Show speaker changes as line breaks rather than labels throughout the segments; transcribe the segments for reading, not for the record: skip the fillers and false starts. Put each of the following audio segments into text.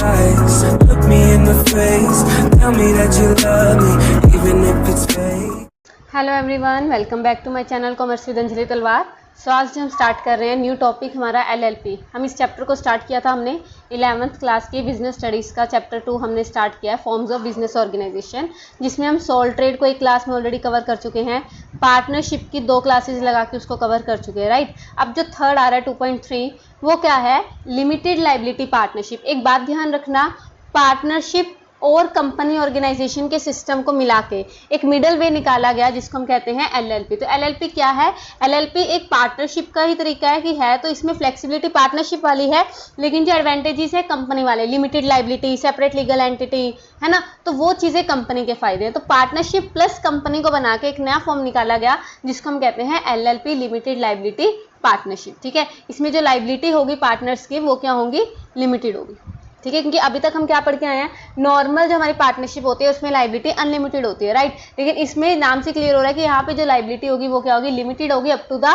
lies. Look me in the face, tell me that you love me, even if it's fake.
Hello everyone, welcome back to my channel commerce with Anjali Talwar. So आज हम start कर रहे हैं new topic हमारा LLP. हम इस chapter को start किया था हमने 11th क्लास की बिजनेस स्टडीज़ का चैप्टर 2 हमने स्टार्ट किया है, फॉर्म्स ऑफ बिजनेस ऑर्गेनाइजेशन, जिसमें हम सोल ट्रेड को एक क्लास में ऑलरेडी कवर कर चुके हैं, पार्टनरशिप की 2 क्लासेज लगा के उसको कवर कर चुके हैं, राइट। अब जो थर्ड आ रहा है 2.3 वो क्या है, लिमिटेड लाइबिलिटी पार्टनरशिप। एक बात ध्यान रखना, पार्टनरशिप और कंपनी ऑर्गेनाइजेशन के सिस्टम को मिला के एक मिडल वे निकाला गया जिसको हम कहते हैं एलएलपी। तो एलएलपी क्या है, एलएलपी एक पार्टनरशिप का ही तरीका है कि है तो इसमें फ्लेक्सिबिलिटी पार्टनरशिप वाली है, लेकिन जो एडवांटेजेस है कंपनी वाले, limited liability, separate legal entity, है ना, तो वो चीज़ें कंपनी के फायदे हैं। तो पार्टनरशिप प्लस कंपनी को बना के एक नया फॉर्म निकाला गया जिसको हम कहते हैं एलएलपी, लिमिटेड लाइबिलिटी पार्टनरशिप। ठीक है, इसमें जो लाइबिलिटी होगी पार्टनर्स की वो क्या होंगी, लिमिटेड होगी। ठीक है, क्योंकि अभी तक हम क्या पढ़ के आए हैं, नॉर्मल जो हमारी पार्टनरशिप होती है उसमें लाइबिलिटी अनलिमिटेड होती है, राइट। लेकिन इसमें नाम से क्लियर हो रहा है कि यहाँ पे जो लाइबिलिटी होगी वो क्या होगी, लिमिटेड होगी up to the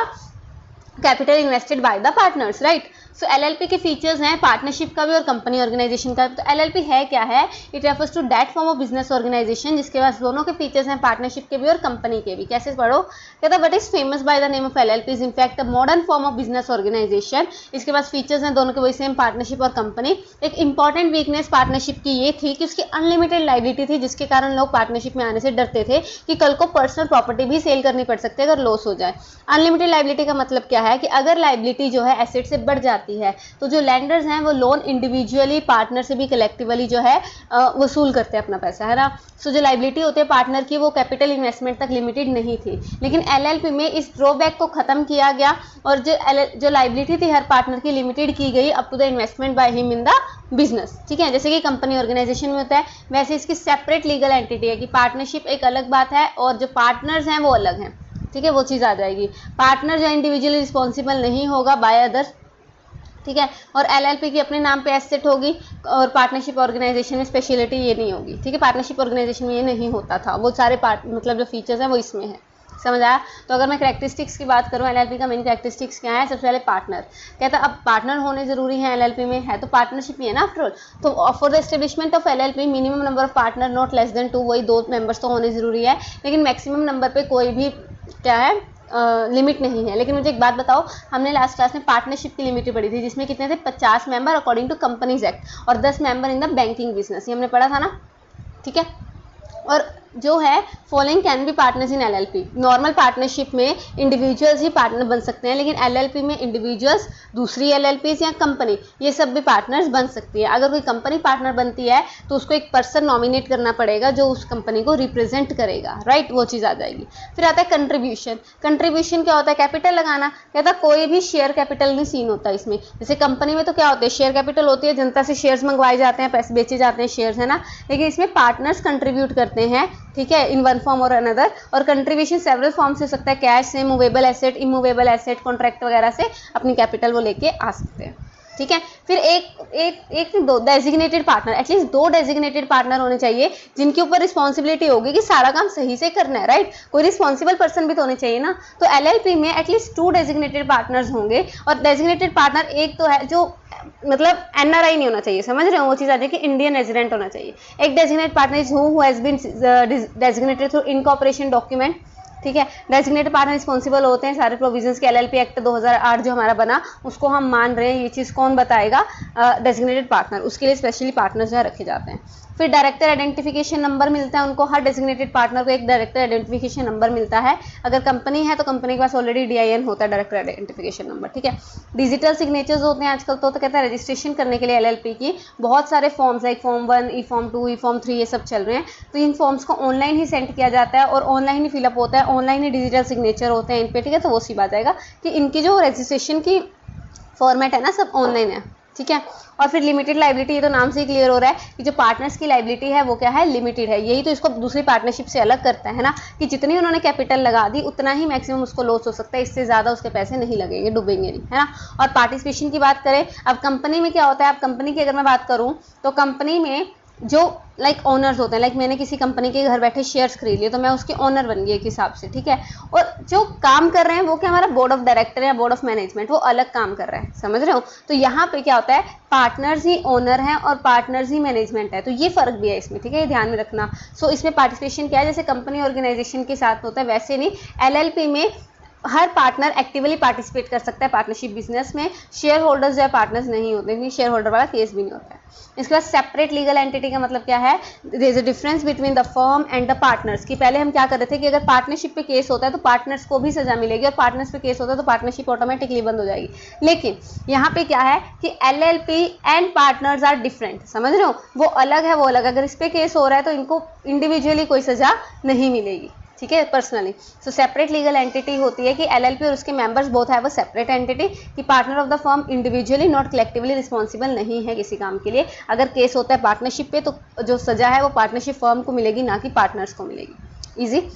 capital invested by the partners, right. So LLP के फीचर्स हैं पार्टनरशिप का भी और कंपनी ऑर्गेनाइजेशन का। तो एलएलपी है क्या है, it refers to that form of business organisation जिसके पास दोनों के फीचर्स हैं, पार्टनरशिप के भी और कंपनी के भी। कैसे पढ़ो, कहता what is famous by the name of LLP is in fact a modern form of business organisation. इसके पास फीचर्स हैं दोनों के वही सेम, पार्टनरशिप और कंपनी। एक इंपॉर्टेंट वीकनेस पार्टनरशिप की ये थी कि उसकी अनलिमिटेड लाइबिलिटी थी, जिसके कारण लोग पार्टनरशिप में आने से डरते थे कि कल को पर्सनल प्रॉपर्टी भी सेल करनी पड़ सकती है अगर लॉस हो जाए। अनलिमिटेड लाइबिलिटी का मतलब क्या है कि अगर लाइबिलिटी जो है एसेट से बढ़ जाती है तो जो लेंडर्स हैं वो लोन इंडिविजुअली, पार्टनर से भी कलेक्टिवली जो है वसूल करते हैं अपना पैसा, है ना। सो जो लाइबिलिटी होती है पार्टनर की वो कैपिटल इन्वेस्टमेंट तक लिमिटेड नहीं थी, लेकिन एलएलपी में इस ड्रॉबैक को खत्म किया गया और जो लाइबिलिटी थी हर पार्टनर की लिमिटेड की गई up to the investment by him in the business. ठीक है, जैसे कि कंपनी ऑर्गेनाइजेशन में होता है वैसे इसकी सेपरेट लीगल एंटिटी है कि पार्टनरशिप एक अलग बात है और जो पार्टनर्स हैं वो अलग हैं। ठीक है, वो चीज़ आ जाएगी। पार्टनर जो इंडिविजुअली रिस्पॉन्सिबल नहीं होगा बाय अदर। ठीक है, और एलएलपी की अपने नाम पे एसेट होगी और पार्टनरशिप ऑर्गेनाइजेशन में स्पेशलिटी ये नहीं होगी। ठीक है, पार्टनरशिप ऑर्गेनाइजेशन में ये नहीं होता था, वो सारे मतलब जो फीचर्स हैं वो इसमें है। समझ आया। तो अगर मैं कैरेक्टरिस्टिक्स की बात करूँ, एलएलपी का मेन कैरेक्टरिस्टिक्स क्या है, सबसे पहले पार्टनर। कहता अब पार्टनर होने जरूरी है एलएलपी में, है तो पार्टनरशिप ही है ना आफ्टर ऑल। तो for the establishment of LLP minimum number of partner not less than 2, वही 2 मेंबर्स तो होने जरूरी है, लेकिन मैक्सिमम नंबर पे कोई भी क्या है लिमिट नहीं है। लेकिन मुझे एक बात बताओ, हमने लास्ट क्लास में पार्टनरशिप की लिमिट पढ़ी थी जिसमें कितने थे, 50 member according to companies act और 10 member in the banking business, ये हमने पढ़ा था ना। ठीक है, और जो है following can be partners in LLP. Normal partnership में इंडिविजुअल्स ही पार्टनर बन सकते हैं, लेकिन एलएलपी में इंडिविजुअल्स, दूसरी एलएलपीज या कंपनी, ये सब भी पार्टनर्स बन सकती है। अगर कोई कंपनी पार्टनर बनती है तो उसको एक पर्सन नॉमिनेट करना पड़ेगा जो उस कंपनी को रिप्रेजेंट करेगा, राइट, वो चीज़ आ जाएगी। फिर आता है कंट्रीब्यूशन। कंट्रीब्यूशन क्या होता है, कैपिटल लगाना। कहता कोई भी शेयर कैपिटल नहीं सीन होता इसमें। जैसे कंपनी में तो क्या होता है, शेयर कैपिटल होती है, जनता से शेयर्स मंगवाए जाते हैं, पैसे बेचे जाते हैं शेयर्स, है ना। लेकिन इसमें पार्टनर्स कंट्रीब्यूट करते हैं, ठीक है, इन वन फॉर्म और अनदर। और कंट्रीब्यूशन सेवरल फॉर्म से हो सकता है, कैश से, movable asset, immovable asset, contract वगैरह से अपनी कैपिटल वो लेके आ सकते हैं। ठीक है, फिर एक 2 designated partner, at least 2 designated partner होने चाहिए जिनके ऊपर रिस्पॉन्सिबिलिटी होगी कि सारा काम सही से करना है, राइट। कोई रिस्पॉन्सिबल पर्सन भी तो होने चाहिए ना। तो एलएलपी में एटलीस्ट 2 डेजिग्नेटेड पार्टनर्स होंगे, और डेजिग्नेटेड पार्टनर एक तो है जो मतलब एनआरआई नहीं होना चाहिए, समझ रहे हो, वो चीज़ आ जाएगी, इंडियन रेजिडेंट होना चाहिए। एक designated partner is who has been designated through incorporation document. ठीक है, डेजिग्नेटेड पार्टनर रिस्पॉन्सिबल होते हैं सारे प्रोविजंस के। एलएलपी एक्ट 2008 जो हमारा बना उसको हम मान रहे हैं, ये चीज़ कौन बताएगा, डेजिग्नेटेड पार्टनर, उसके लिए स्पेशली पार्टनर्स जो है रखे जाते हैं। फिर डायरेक्टर आइडेंटिफिकेशन नंबर मिलता है उनको, हर डेजिग्नेटेड पार्टनर को एक डायरेक्टर आइडेंटिफिकेशन नंबर मिलता है। अगर कंपनी है तो कंपनी के पास ऑलरेडी डीआईएन होता है, डायरेक्टर आइडेंटिफिकेशन नंबर। ठीक है, डिजिटल सिग्नेचर्स होते हैं आजकल तो कहता है रजिस्ट्रेशन करने के लिए एलएलपी की बहुत सारे फॉर्म्स है, फॉर्म 1, ई फॉर्म 2, ई फॉर्म 3, ये सब चल रहे हैं। तो इन फॉर्म्स को ऑनलाइन ही सेंड किया जाता है और ऑनलाइन ही फिलअप होता है, ऑनलाइन ही डिजिटल सिग्नेचर होते हैं इन पे। ठीक है, तो वो सी बात आएगा कि इनकी जो रजिस्ट्रेशन की फॉर्मेट है ना सब ऑनलाइन है। ठीक है, और फिर लिमिटेड लाइबिलिटी, ये तो नाम से ही क्लियर हो रहा है कि जो पार्टनर्स की लाइबिलिटी है वो क्या है, लिमिटेड है। यही तो इसको दूसरी पार्टनरशिप से अलग करता है ना, कि जितनी उन्होंने कैपिटल लगा दी उतना ही मैक्सिमम उसको लॉस हो सकता है, इससे ज़्यादा उसके पैसे नहीं लगेंगे, डूबेंगे नहीं, है ना। और पार्टिसिपेशन की बात करें, अब कंपनी में क्या होता है, अब कंपनी की अगर मैं बात करूँ तो कंपनी में जो लाइक ओनर्स होते हैं, लाइक मैंने किसी कंपनी के घर बैठे शेयर्स खरीद लिए तो मैं उसके ओनर बन गई एक हिसाब से, ठीक है। और जो काम कर रहे हैं वो क्या, हमारा बोर्ड ऑफ डायरेक्टर या बोर्ड ऑफ मैनेजमेंट, वो अलग काम कर रहा है, समझ रहे हो। तो यहाँ पे क्या होता है, पार्टनर्स ही ओनर हैं और पार्टनर्स ही मैनेजमेंट है, तो ये फर्क भी है इसमें, ठीक है, ये ध्यान में रखना। सो इसमें पार्टिसिपेशन क्या है, जैसे कंपनी ऑर्गेनाइजेशन के साथ होता है वैसे नहीं, LLP में हर पार्टनर एक्टिवली पार्टिसिपेट कर सकता है पार्टनरशिप बिजनेस में। शेयर होल्डर्स जो है पार्टनर्स नहीं होते, क्योंकि शेयर होल्डर वाला केस भी नहीं होता है। इसके बाद सेपरेट लीगल एंटिटी का मतलब क्या है, there is a difference between the firm and the partners. की पहले हम क्या कर रहे थे कि अगर पार्टनरशिप पे केस होता है तो पार्टनर्स को भी सजा मिलेगी, और पार्टनर्स पे केस होता है तो पार्टनरशिप ऑटोमेटिकली बंद हो जाएगी। लेकिन यहाँ पे क्या है कि LLP and partners are different, समझ रहे हो, वो अलग है, वो अलग। अगर इस पे केस हो रहा है तो इनको इंडिविजुअली कोई सजा नहीं मिलेगी, ठीक है, personally. So separate legal entity होती है कि LLP और उसके members both have a separate entity, कि partner of the firm individually not collectively responsible नहीं है किसी काम के लिए। अगर केस होता है पार्टनरशिप पे तो जो सजा है वो पार्टनरशिप फर्म को मिलेगी, ना कि पार्टनर्स को मिलेगी। ईजी।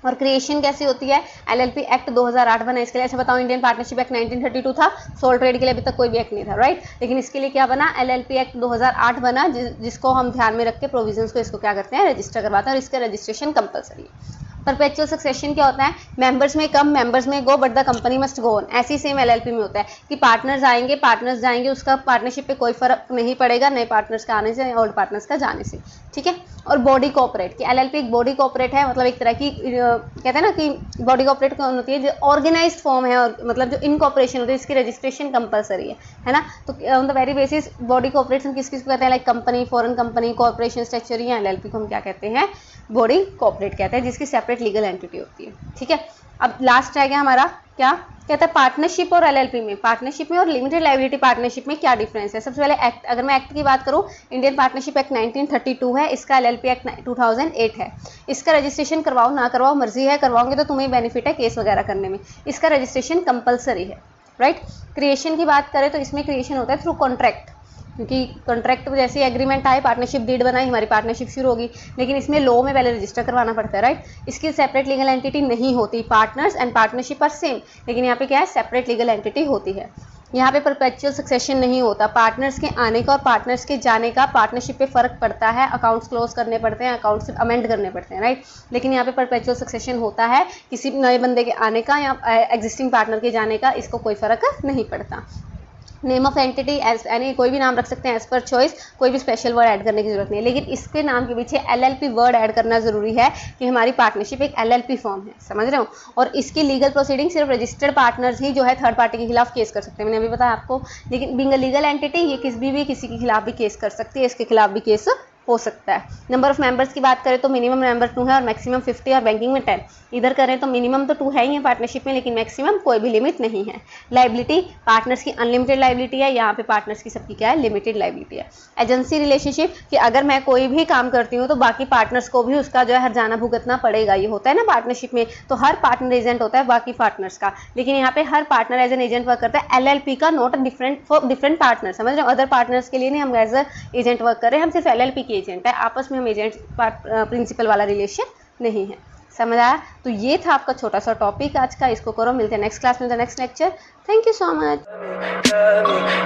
और क्रिएशन कैसी होती है, LLP एक्ट 2008 बना, इसके लिए ऐसे बताओ, इंडियन पार्टनरशिप एक्ट 1932 था, सोल ट्रेड के लिए अभी तक कोई भी एक्ट नहीं था, राइट। लेकिन इसके लिए क्या बना, LLP एक्ट 2008 बना, जिसको हम ध्यान में रख के प्रोविजंस को इसको क्या करते हैं, रजिस्टर करवाते हैं, और इसका रजिस्ट्रेशन कंपलसरी है। परपेचुअल सक्सेशन क्या होता है, मेंबर्स में कम मेंबर्स में go but the company must go on. ऐसी सेम LLP में होता है कि पार्टनर्स आएंगे, पार्टनर्स जाएंगे, उसका पार्टनरशिप पे कोई फर्क नहीं पड़ेगा नए पार्टनर्स का आने से, ओल्ड पार्टनर्स का जाने से, ठीक है। और बॉडी कोऑपरेट, कि LLP एक बॉडी कोऑपरेट है, मतलब एक तरह की कहते हैं ना कि बॉडी कोऑपरेट कौन होती है, जो ऑर्गेनाइज्ड फॉर्म है, और मतलब जो इनकॉर्पोरेशन होती है, इसकी रजिस्ट्रेशन कंपलसरी है ना। तो on the very basis body cooperate हम किस किस को कहते हैं, like company, foreign company, corporation, structure, या LLP को हम क्या कहते हैं, बॉडी कोऑपरेट कहते हैं, जिसकी सेपरेट लीगल एंटिटी होती है, ठीक है। अब लास्ट रह गया हमारा, क्या कहता है, पार्टनरशिप और LLP में, पार्टनरशिप में और लिमिटेड लायबिलिटी पार्टनरशिप में क्या डिफरेंस है। सबसे पहले एक्ट, अगर मैं एक्ट की बात करूं, इंडियन पार्टनरशिप एक्ट 1932 है, इसका LLP एक्ट 2008 है। इसका रजिस्ट्रेशन करवाओ ना करवाओ मर्जी है, करवाओगे तो तुम्हें बेनिफिट है केस वगैरह करने में। इसका रजिस्ट्रेशन कंपलसरी है, राइट। क्रिएशन की बात करें तो इसमें क्रिएशन होता है थ्रू कॉन्ट्रैक्ट, क्योंकि कॉन्ट्रैक्ट जैसे एग्रीमेंट आए, पार्टनरशिप डीड बनाई, हमारी पार्टनरशिप शुरू होगी। लेकिन इसमें लॉ में पहले रजिस्टर करवाना पड़ता है, राइट। इसकी सेपरेट लीगल एंटिटी नहीं होती, partners and partnership are same, लेकिन यहाँ पे क्या है, सेपरेट लीगल एंटिटी होती है। यहाँ पे परपेचुअल सक्सेशन नहीं होता, पार्टनर्स के आने का और पार्टनर्स के जाने का पार्टनरशिप पे फर्क पड़ता है, अकाउंट्स क्लोज करने पड़ते हैं, अकाउंट्स अमेंड करने पड़ते हैं, राइट। लेकिन यहाँ पे परपेचुअल सक्सेशन होता है, किसी नए बंदे के आने का या एग्जिस्टिंग पार्टनर के जाने का, इसको कोई फर्क नहीं पड़ता। नेम ऑफ एंटिटी एज यानी कोई भी नाम रख सकते हैं एज पर चॉइस, कोई भी स्पेशल वर्ड ऐड करने की जरूरत नहीं है। लेकिन इसके नाम के पीछे LLP वर्ड ऐड करना जरूरी है कि हमारी पार्टनरशिप एक LLP फॉर्म है, समझ रहे हो। और इसकी लीगल प्रोसीडिंग सिर्फ रजिस्टर्ड पार्टनर्स ही जो है थर्ड पार्टी के खिलाफ केस कर सकते हैं, मैंने अभी बताया आपको। लेकिन बिंग लीगल एंटिटी ये किसी के खिलाफ भी केस कर सकती है, इसके खिलाफ भी केस हो सकता है। नंबर ऑफ मेंबर्स की बात करें तो मिनिमम मेंबर 2 है और मैक्सिमम 50, और बैंकिंग में 10। इधर करें तो मिनिमम तो 2 है ही है पार्टनरशिप में, लेकिन मैक्सिमम कोई भी लिमिट नहीं है। लाइबिलिटी, पार्टनर्स की अनलिमिटेड लाइबिलिटी है, यहाँ पे पार्टनर्स की सबकी क्या है, लिमिटेड लाइबिलिटी है। एजेंसी रिलेशनशिप, कि अगर मैं कोई भी काम करती हूँ तो बाकी पार्टनर्स को भी उसका जो है हर्जाना भुगतना पड़ेगा, ये होता है ना पार्टनरशिप में। तो हर पार्टनर एजेंट होता है बाकी पार्टनर्स का, लेकिन यहाँ पे हर partner as an agent work करता है LLP का, not different for different partner, समझ रहे हो। अदर पार्टनर्स के लिए नहीं हम एज अ एजेंट वर्क कर रहे हैं, हम सिर्फ LLP के एजेंट है, आपस में हम एजेंट प्रिंसिपल वाला रिलेशन नहीं है, समझ आया। तो ये था आपका छोटा सा टॉपिक आज का, इसको करो, मिलते हैं नेक्स्ट क्लास में, next lecture. Thank you so much.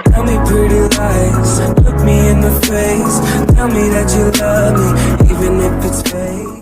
Tell me pretty lies, look me in the face, tell me that you love me, even if it's fake.